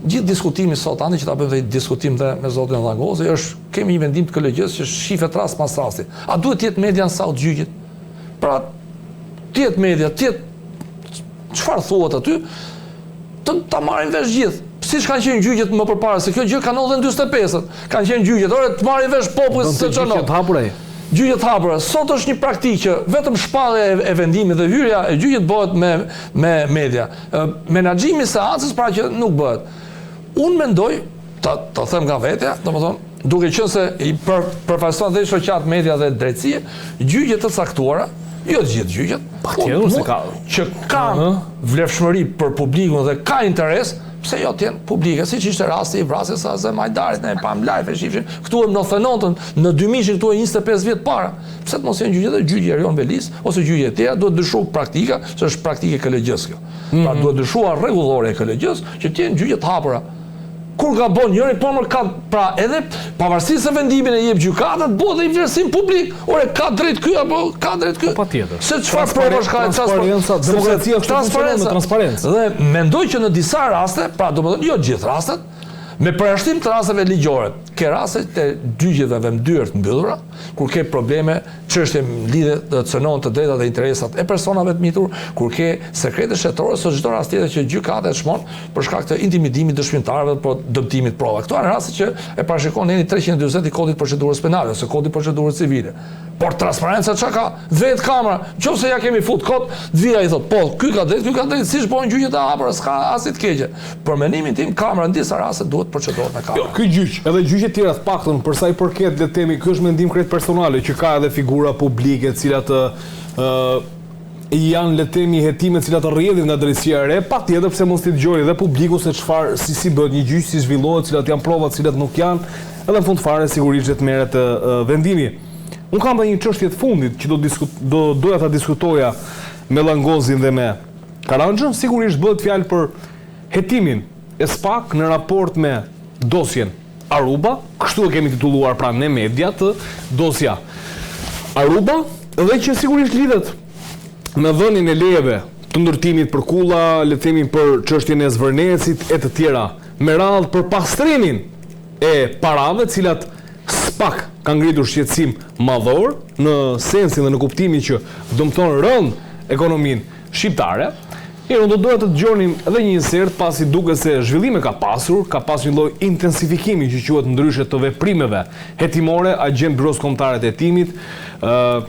S4: Gjithë diskutimi sot, ande që ta bëjmë dhe diskutim dhe me zotin Langozi, është kemi një vendim të kolegjës që shifet rast pas rasti. A duhet të jetë media në sallë gjyqit? Pra, të jetë media, të jetë çfarë thuhet aty, ta marrin vesh gjithë. Siç kanë qenë gjyqet më përpara, se kjo gjë ka 45-t. Kanë qenë gjyqet, ore të marrin vesh populli se çfarë. Gjyqet hapura. Sot është një praktikë që vetëm shpallja e vendimit dhe hyrja e gjyqet bëhet me media. Menaxhimi i seancës pra që nuk bëhet. Unë mendoj, ta them nga vetja, domethënë, duke qenë se i përfaqëson dhe shoqat media dhe drejtësi, gjyqet të caktuara, jo të gjithë gjyqet, që kanë vlefshmëri për publikun dhe ka interes, pse jo t'jenë publike, si që ishte rasti i vrasjes së Azem Hajdarit, ne pam live e shifshin, këtu e më 99-ën, në 2000 këtu e 25 vjetë para. Pse të mos jenë gjyqet dhe gjyqi Erion Velis, ose gjyqi e tjera, duhet dëshu praktika, që është praktike kolegjës kjo. Pra duhet dëshuar rregullore e kolegjës, që t'jenë gjyqet hapura. Kur gabon njëri, po më ka, pra edhe pavarësisht se vendimin e jep gjykatat, bëhet dhe i vlerësim publik. Ore, ka drejt ky apo ka drejt ky?
S3: Patjetër.
S4: Se çfarë provosh ka
S3: demokracia është funksionon me transparencë.
S4: Dhe mendoj që në disa raste, pra domethënë jo gjithë rastet, me përjashtim të rasteve ligjore, ke raste të gjyqeve vëmdyer të mbyllura, kur ke probleme çështje lidhe të cënon të drejtat dhe interesat e personave të mitur, kur ke sekrete shtetërore ose çdo rast tjetër që gjykata e çmon për shkak të intimidimit dëshmitarëve apo dëmtimit prova. Këto janë raste që e parashikon eni 340 i Kodit Procedurës Penale ose Kodit Procedurës Civile. Por transparenca çka ka? Vetë kamera, nëse ja kemi fut kod, vija i thot, po, ky ka drejt, siç bën gjyqet e hapura, s'ka asnjë të keqe. Për mendimin tim, kamera në disa raste duhet procedohet me kamerë.
S3: Ky gjyq, edhe gjyqe tjera të paktën për sa i përket le të themi, ky është mendim krejt personale që ka edhe figura publike, të cilat janë le të themi hetime të cilat rrjedhin nga drejtësia e re, patjetër pse mos t'i dëgjojë edhe publiku se çfarë si bëhet një gjyq, si zhvillohet, cilat janë provat, cilat nuk janë, edhe në fund fare sigurisht të merret vendimi. Unë kam dhe një çështje të fundit që doja ta diskutoja me Langozin dhe me Karanxhën, sigurisht bëhet fjalë për hetimin e SPAK në raport me dosjen Aruba, kështu e kemi titulluar pra në media të dosja Aruba, dhe që sigurisht lidhet me dhënien e lejeve të ndërtimit për kulla, le të themi për çështjen e Zvërnecit e të tjera, me radhë për pastrimin e parave, cilat SPAK ka ngritur shqetësim madhor në sensin dhe në kuptimin që dëmton rënd ekonominë shqiptare. Unë do doja të dëgjonim edhe një insert pasi duket se zhvillime ka pasur një lloj intensifikimi që quhet ndryshe të veprimeve hetimore. Agjent Byros Kombëtare të Hetimit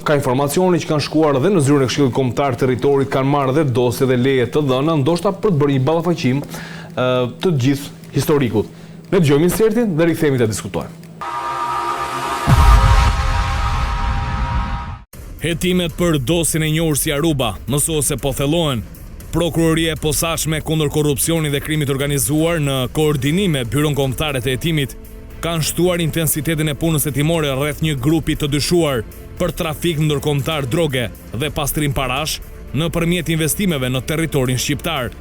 S3: ka informacione që kanë shkuar edhe në zyrën e Këshillit Kombëtar të Territorit, kanë marrë edhe dosje dhe leje të dhëna, ndoshta për të bërë një ballafaqim të gjithë historikut. Ne dëgjojmë insertin dhe rikthehemi të diskutojmë.
S1: Hetimet për dosjen e njohur si Aruba mësuese po thellohen. Prokuroria e posaçme kundër korrupsionit dhe krimit organizuar në koordinim me Byron Kombëtare të Hetimit kanë shtuar intensitetin e punës hetimore rreth një grupi të dyshuar për trafik ndërkombëtar droge dhe pastrim parash nëpërmjet investimeve në territorin shqiptar.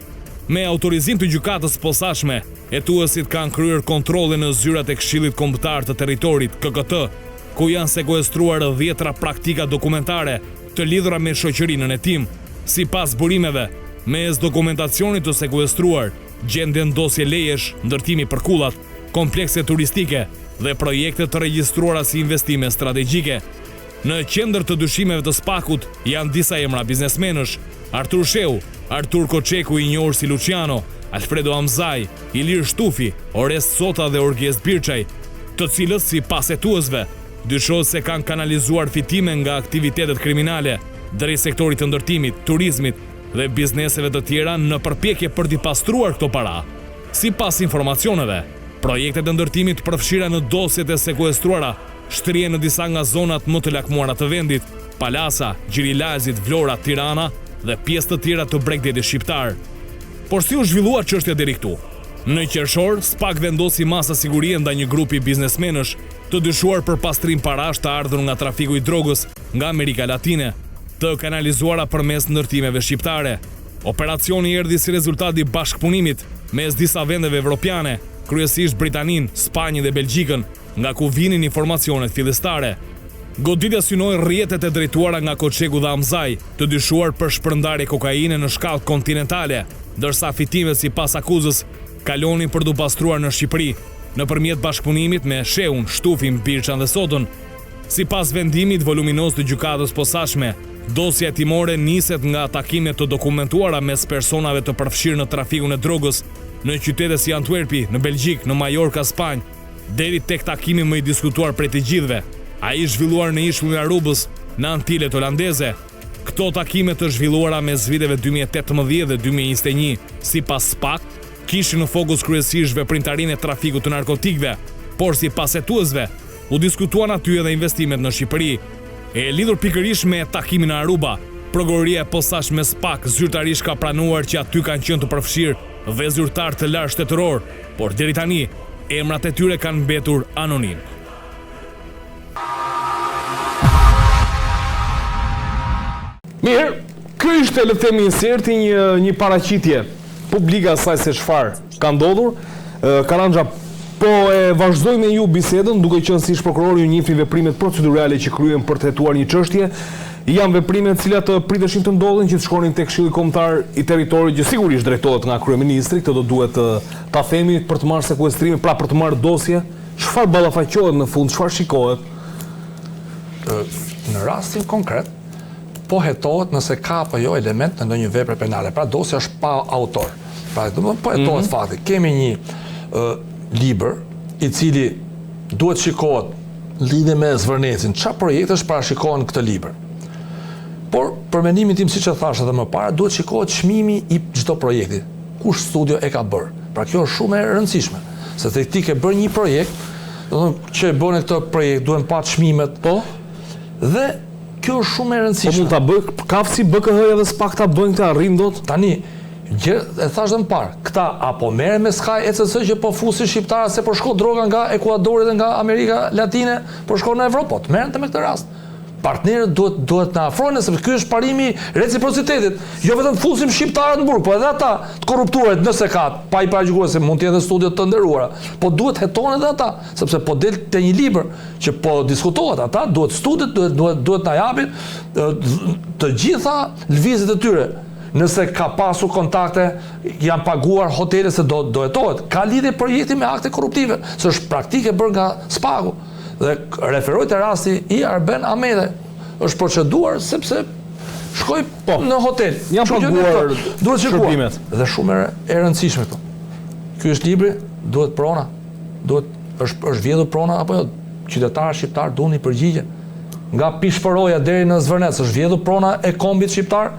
S1: Me autorizim të gjykatës posaçme, hetuesit kanë kryer kontrolle në zyrat e Këshillit Kombëtar të Territorit KKT, ku janë sekuestruar 10 praktika dokumentare të lidhura me shoqërinë në hetim. Sipas burimeve, mes dokumentacionit të sekuestruar, gjenden dosje lejesh, ndërtimi për kullat, komplekse turistike dhe projekte të regjistruara si investime strategjike. Në qendër të dyshimeve të SPAK-ut janë disa emra biznesmenësh: Artur Sheu, Artur Koçeku i njohur si Luciano, Alfredo Amzaj, Ilir Shtufi, Orest Sota dhe Orges Birçaj, të cilët sipas hetuesve dyshohet se kanë kanalizuar fitime nga aktivitetet kriminale drejt sektorit të ndërtimit, turizmit dhe bizneseve të tjera në përpjekje për t'i pastruar këto para. Sipas informacioneve, projektet e ndërtimit përfshira në dosjet e sekuestruara shtrihen në disa nga zonat më të lakmuara të vendit: Palasa, Gjirilazit, Vlora, Tirana dhe pjesë të tjera të Bregdetit shqiptar. Por si u zhvillua çështja deri këtu? Në qershor, SPAK vendosi masa sigurie ndaj një grupi biznesmenësh të dyshuar për pastrim parash të ardhur nga trafiku i drogës nga Amerika Latine, të kanalizuara përmes ndërtimeve shqiptare. Operacioni erdhi si rezultat i bashkëpunimit mes disa vendeve evropiane, kryesisht Britaninë, Spanjën dhe Belgjikën, nga ku vinin informacionet fillestare. Goditja synoi rrjetet e drejtuara nga Koçeku dhe Amzaj, të dyshuar për shpërndarje kokaine në shkallë kontinentale, ndërsa fitimet sipas akuzës kalonin për t'u pastruar në Shqipëri, nëpërmjet bashkëpunimit me Sheun, Shtufin, Birçan dhe Sotën. Sipas vendimit voluminos të gjykatës posaçme, dosja hetimore niset nga takimet të dokumentuara mes personave të përfshirë në trafikun e drogës në qytete si Antwerpi, në Belgjik, në Majorka, Spanjë, deri tek takimi më i diskutuar prej të gjithëve, ai zhvilluar në ishullin e Arubës, në Antillet Holandeze. Këto takime të zhvilluara mes viteve 2018 dhe 2021, sipas SPAK, kishin në fokus kryesisht veprimtarinë e trafikut të narkotikëve, por sipas hetuesve, u diskutuan aty edhe investimet në Shqipëri. E lidhur pikërisht me takimin në Aruba, prokuroria e posaçme SPAK zyrtarisht ka pranuar që aty kanë qenë të përfshirë dhe zyrtar të lartë shtetëror, por deri tani emrat e tyre kanë mbetur anonim.
S3: Mirë, kjo ishte le të themi inserti një paraqitje publika asaj se çfarë ka ndodhur. Karanxha, po e vazhdoj me ju bisedën, duke qenë si ish prokurori ju njihni veprimet procedurale që kryen për të hetuar një çështje. Janë veprime të cilat priteshin të ndodhin, që të shkonin tek Këshilli Kombëtar i Territorit, që sigurisht drejtohet nga kryeministri, këtë do duhet ta themi, për të marrë sekuestrime, pra për të marrë dosje. Çfarë ballafaqohet në fund, çfarë shikohet?
S4: në rastin konkret, po hetohet nëse ka apo jo element në ndonjë vepre penale. Pra dosja është pa autor. Pra po hetohet fakti. Kemi një libër i cili duhet shikohet lidhje me zvërnecin. Çfarë projektesh parashikohen këtë libër? Por për mendimin tim, siç e thash edhe më parë, duhet shikohet çmimi i çdo projekti. Kush studio e ka bërë. Pra kjo është shumë e rëndësishme. Se ti ke bërë një projekt, që e bënë këtë projekt, duhen pa çmimet, po, dhe kjo është shumë e rëndësishme.
S3: Po mund ta bëj kafsi BKH edhe s'pak ta bëjnë këtë arrim dot.
S4: Tani, e thash dhe më parë, këta apo merren me Sky ECC që po fusin shqiptarë se po shko droga nga Ekuadori dhe nga Amerika Latine, po shko në Evropë, po merren me këtë rast. Partnerët duhet na afrojnë, sepse ky është parimi reciprocitetit. Jo vetëm të fusim shqiptarët në burg, po edhe ata të korruptuarit nëse ka, pa i paraqykuar se mund të jenë studio të nderuara, po duhet hetohen edhe ata, sepse po del te një libër që po diskutohet, ata duhet studiet, duhet na japin të gjitha lvizjet e tyre. Nëse ka pasur kontakte, janë paguar hotele se do hetohet. Ka lidhje projekti me akte korruptive, se është praktike bërë nga Spaku. Dhe referoj të rasti i Arben Amede. Është proceduar sepse shkoj në hotel.
S3: Janë paguar
S4: shërbimet. Dhe shumë e rëndësishme këtu. Ky është libri, duhet prona. Është vjedhur prona apo jo? Qytetarët shqiptar duhen i përgjigjen. Nga Pishpëroja deri në Zvërnec është vjedhur prona e kombit shqiptar.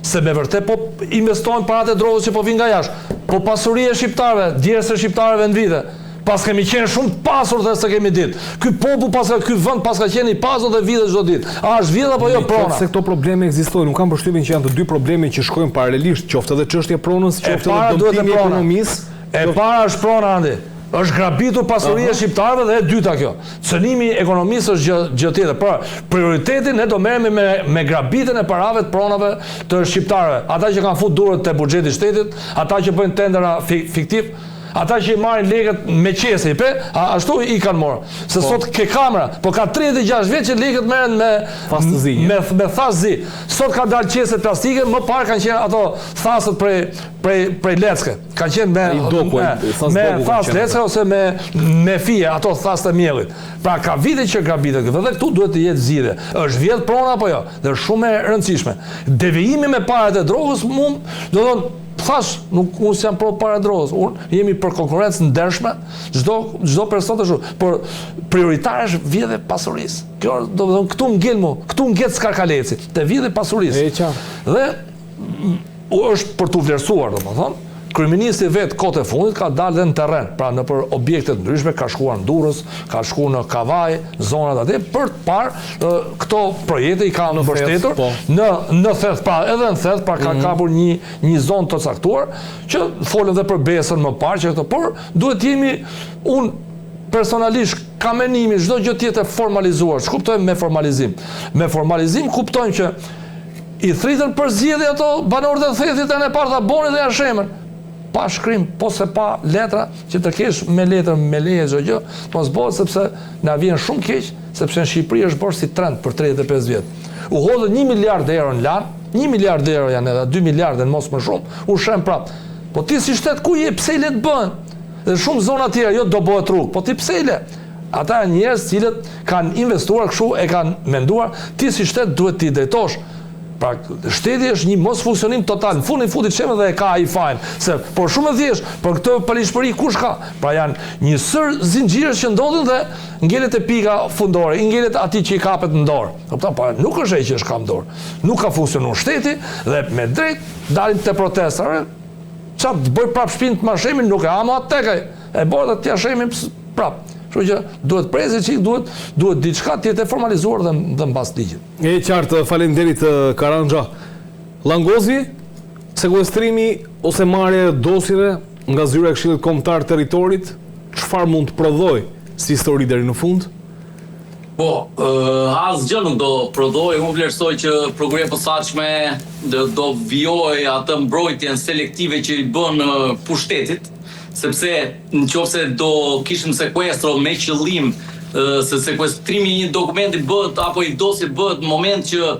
S4: Se me vërtet po investojnë paratë e drogës që po vinë nga jashtë. Po pasuria e shqiptarëve, djerës e shqiptarëve në vite. Pas kemi qenë shumë të pasur dhe se kemi ditë. Ky popull ky vend pas ka qenë i pasur dhe vite çdo ditë. A është vjedh apo jo prona?
S3: Se këto probleme ekzistojnë, nuk kam përshtypjen që janë të dy probleme që shkojnë paralelisht, qoftë edhe çështja e pronës, qoftë edhe dëmtimi i ekonomisë.
S4: E para është prona, Andi. Është grabitur pasuria e shqiptarëve dhe e dyta kjo. Cënimi i ekonomisë është gjë tjetër. Pra, prioriteti ne do merremi me grabitjen e parave të pronave të shqiptarëve. Ata që kanë futur durët te buxheti i shtetit, ata që bëjnë tendera fiktiv, ata që i marrin lekët me qese, ashtu i kanë marrë. Se sot ke kamera, po ka 36 vjet që lekët merren me thasë zi. Sot ka dalë qeset plastike, më parë kanë qenë ato thasët prej lecke. Kanë qenë me thasë lecke ose me fije, ato thasë të miellit. Pra ka vite që grabitet këtë, dhe këtu duhet të jetë zgjidhje. Është vjedh prona apo jo? Dhe është shumë e rëndësishme. Devijimi me parat e drogës mund, do të thonë, thash, unë jam pro para drogës, unë jemi për konkurrencë ndershme, çdo person të shumë, por prioritare është vjedhja e pasurisë. Kjo do të thonë këtu ngjet Skarkaleci, te vjedhja e pasurisë. Dhe është për tu vlerësuar, domethënë, kryeministri vetë kohët e fundit ka dalë dhe në terren, pra në për objekte të ndryshme, ka shkuar në Durrës, ka shkuar në Kavaj, zonat aty, për të parë këto projekte i ka në mbështetur në Theth, pra edhe në Theth, pra ka kapur një zonë të caktuar, që folën dhe për Besën më parë, që këto, por duhet jemi unë personalisht ka mendimin çdo gjë tjetër formalizuar. Ç'kuptojmë me formalizim? Me formalizim kuptojmë që i thritën për zgjedhje ato banorët e Thethit e në parë ta bonin dhe ja shemën. Pa shkrim, po se pa letra, që të kesh me letër, me leje çdo gjë, mos bëhet sepse na vjen shumë keq, sepse në Shqipëri është bërë si trend për 35 vjet. U hodhën 1 miliard euro në lan, 1 miliard euro janë edhe 2 miliardë mos më shumë, u shem prap. Po ti si shtet ku je, pse le të bën? Dhe shumë zona tjera, jo do bëhet rrugë, po ti pse le? Ata janë njerëz cilët kanë investuar kështu, e kanë menduar, ti si shtet duhet t'i drejtosh. Pra, shteti është një mos funksionim total. Në fundit shemë dhe e ka ai fajin. Por shumë e thjesht, për këtë palishpëri kush ka? Pra janë një sër zinxhirësh që ndodhin dhe ngelet e pika fundore, ngelet atij që i kapet në dorë. Po nuk është ai që është ka në dorë. Nuk ka funksionuar shteti dhe me drejt dalin te protesta. Çfarë të bëj prap shpinë të mashemin, nuk e ama atë tekaj. E bërë të shemin prap. Kështu që duhet prezë që duhet diçka tjetë e formalizuar dhe mbas ligjit.
S3: E qartë, faleminderit Karanja. Langozi, sekuestrimi ose marrja e dosjeve nga zyra e Këshillit Kombëtar të Territorit, çfarë mund të prodhoj si histori deri në fund?
S2: Po, asgjë nuk do prodhoj, unë vlerësoj që programi i posaçme do vijoj atë mbrojtjen selektive që i bën pushtetit. Sepse nëse do kishim sekuestro me qëllim se sekuestrimi i një dokumenti bëhet apo i dosje bëhet në moment që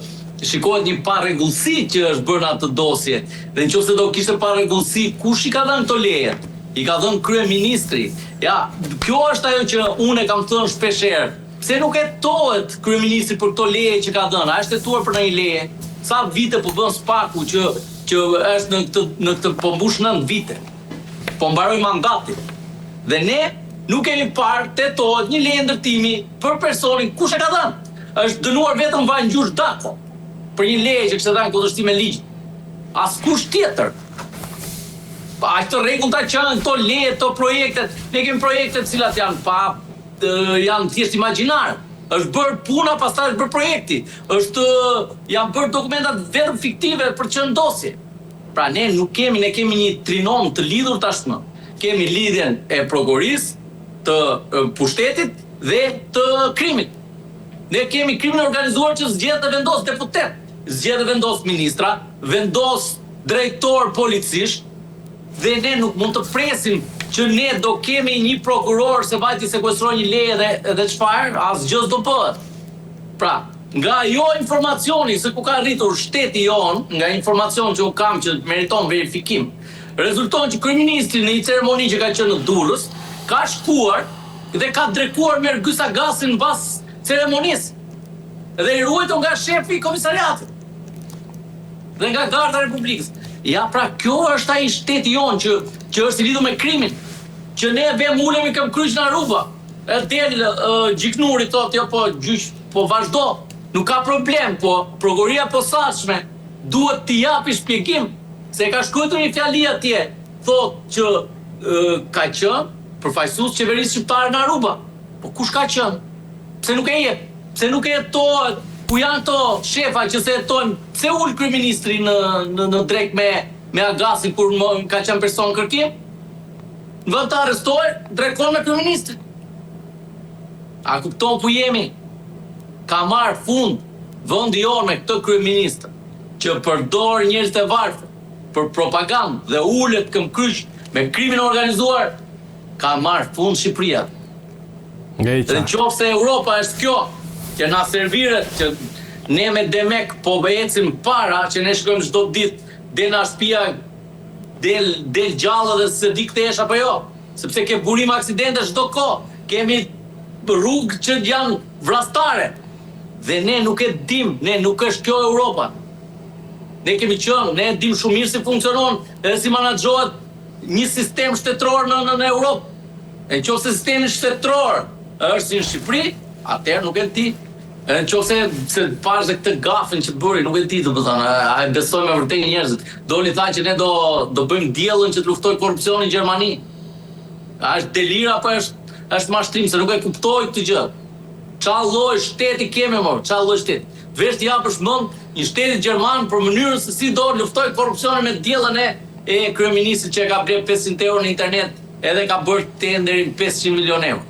S2: shikohet një parregullsi që është bërë në atë dosje, dhe nëse do kishte parregullsi, kush i ka dhënë këto leje? I ka dhënë kryeministri. Ja, kjo është ajo që unë e kam thënë shpeshherë. pse nuk hetohet kryeministri për këto leje që ka dhënë? A është hetuar për një leje? Sa vite po bën spaku që është në këtë po mbush 9 vite. Po mbaroi mandati. Dhe ne nuk kemi parë të hetohet një leje ndërtimi për personin kush e ka dhënë. Është dënuar vetëm Vangjush Dako për një leje që kishte dhënë kundërshtim me ligj. Askush tjetër. Pa të rregullta që janë këto leje, këto projektet, ne kemi projekte të cilat janë thjesht imagjinare. Është bërë puna, pastaj është bërë projekti. Janë bërë dokumentat vetëm fiktive për që ndosje. Pra ne kemi një trinom të lidhur tashmë. Kemi lidhjen e prokurisë, të pushtetit dhe të krimit. Ne kemi krimin organizuar që zgjedh dhe vendos deputet, zgjedh dhe vendos ministra, vendos drejtor policisht, dhe ne nuk mund të presim që ne do kemi një prokuror se vajti sekuestroj një leje dhe çfarë, asgjë s'do bëhet. Pra, nga informacioni se ku ka rritur shteti jon, nga informacion që unë kam që meriton verifikim, rezulton që kryeministri në një ceremoni që ka qenë në Durrës, ka shkuar dhe ka drekuar me ergysa gasin pas ceremonisë. Dhe i ruajtur nga shefi i komisariatit. Dhe nga Garda e Republikës. Ja, pra kjo është ai shteti jon që është i lidhur me krimin, që ne vem ulemi këm kryq në Aruba. E del gjiknuri thotë, jo po gjyq, po vazhdo. Nuk ka problem, po prokuroria posaçme duhet t'i japi shpjegim se ka shkruar një fjali atje, thotë që ka qenë përfaqësues qeverisë shqiptare në Aruba. Po kush ka qenë? Pse nuk e jep? Pse nuk e jetohet? Ku janë to shefa që se jetojnë? Pse ul kryeministri në drek me agasin kur ka qenë person kërkim? Në vend të arrestohet, drekon me kryeministrin. A kupton ku jemi? Ka marrë fund vendi jonë me këtë kryeministër që përdor njerëz të varfër për propagandë dhe ulet këm kryq me krimin organizuar. Ka marrë fund Shqipëria. Dhe nëse Europa është kjo që na serviret që ne me Demek po ecim para që ne shkojmë çdo ditë del na shtëpia del gjallë dhe se di kthesh apo jo, sepse ke burim aksidente çdo kohë, kemi rrugë që janë vrastare dhe ne nuk e dim, ne nuk është kjo Europa. Ne kemi qenë, ne dim shumë mirë si funksionon edhe si menaxhohet një sistem shtetëror në Europë. E nëse sistemi shtetëror është si në Shqipëri, atëherë nuk e di. E nëse se pash dhe këtë gafën që bëri, nuk e di domethënë, a e besojmë me vërtet njerëzit. Doli thanë që ne do bëjmë diellën që të luftoj korrupsionin në Gjermani. A është delir apo është mashtrim, se nuk e kuptoj këtë gjë. Çfarë lloj shteti kemi më? Çfarë lloj shteti? Vesh t'i japësh mend një shteti gjerman për mënyrën se si do luftoj korrupsionin me diellën e kryeministit që ka bler 500 euro në internet, edhe ka bërë tenderin 500 milionë euro.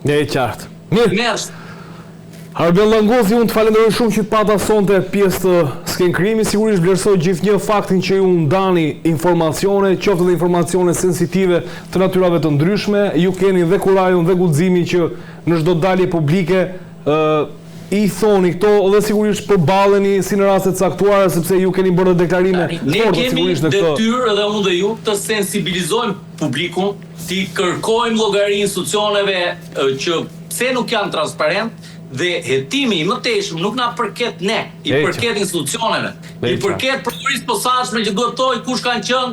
S3: Ne e qartë. Mirë.
S2: Mersi.
S3: Arben Langozi, unë të falenderoj shumë që pata sonte pjesë të Sken Krimi, sigurisht vlerësoj gjithnjë faktin që ju ndani informacione, qoftë dhe informacione sensitive të natyrave të ndryshme, ju keni dhe kurajun dhe guximin që në çdo dalje publike i thoni këto dhe sigurisht përballeni si në raste të caktuara sepse ju keni bërë deklarime fortë sigurisht në këtë.
S2: Ne kemi detyrë edhe unë dhe ju të sensibilizojmë publikun, t'i kërkojmë llogari institucioneve që pse nuk janë transparent. Dhe hetimi i mëtejshëm nuk na përket ne, i përket institucioneve, i përket prokurisë posaçme që duhet thoj kush kanë qenë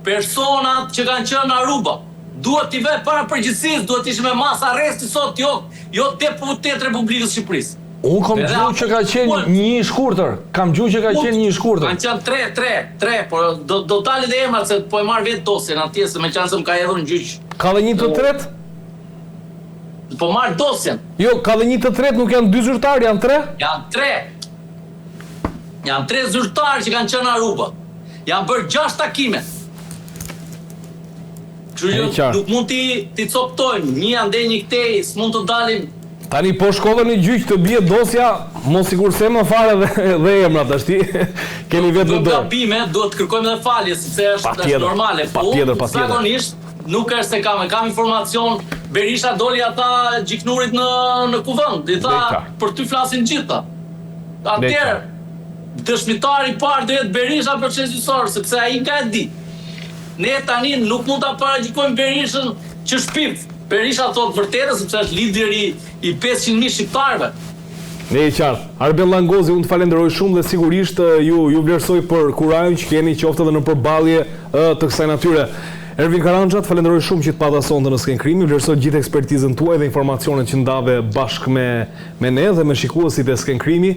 S2: personat që kanë qenë në Aruba. Duhet t'i vë para përgjegjësisë, duhet ishte me mas arresti sot, jo deputet Republikës Shqipërisë.
S4: Unë kam gjuhë që ka qenë një shkurtër. Kam gjuhë që ka qenë një shkurtër.
S2: Kanë qenë tre, por do tali dhe emrat se po e marr vetë dosjen atje se meqense më ka hedhur në gjyq.
S3: Ka dhe një të tretë?
S2: Po marr dosjen.
S3: Jo, ka dhe një të tretë, nuk janë 2 zyrtarë, janë 3?
S2: Janë 3. Janë 3 zyrtarë që kanë qenë në Aruba. Janë bërë 6 takime. Kështu nuk mund t'i coptojmë, një ande një këtej, s'mund të dalim.
S3: Tani po shkove në gjyq të bie dosja, mos sigur se më fare dhe emrat ashti. Keni vetë në dorë.
S2: Gabime, duhet të kërkojmë edhe falje, sepse është normale.
S3: Patjetër.
S2: Zakonisht nuk është se kam informacion. Berisha doli ata gjiknurit në kuvend, i tha për ty flasin gjitha. Atëherë, dëshmitari i parë do jetë Berisha procesor, sepse ai nga e di. Ne tani nuk mund ta paragjykojmë Berishën që shpirt. Berisha thot vërtetën sepse është lideri i 500.000 shqiptarëve.
S3: Ne i qartë. Arben Langozi, unë të falenderoj shumë dhe sigurisht ju vlerësoj për kurajën që keni qoftë edhe në përballje të kësaj natyre. Ervin Karanxha, të falenderoj shumë që të pata sonte në Sken Krimi, vlerësoj gjithë ekspertizën tuaj dhe informacionet që ndave bashkë me ne dhe me shikuesit e Sken Krimi.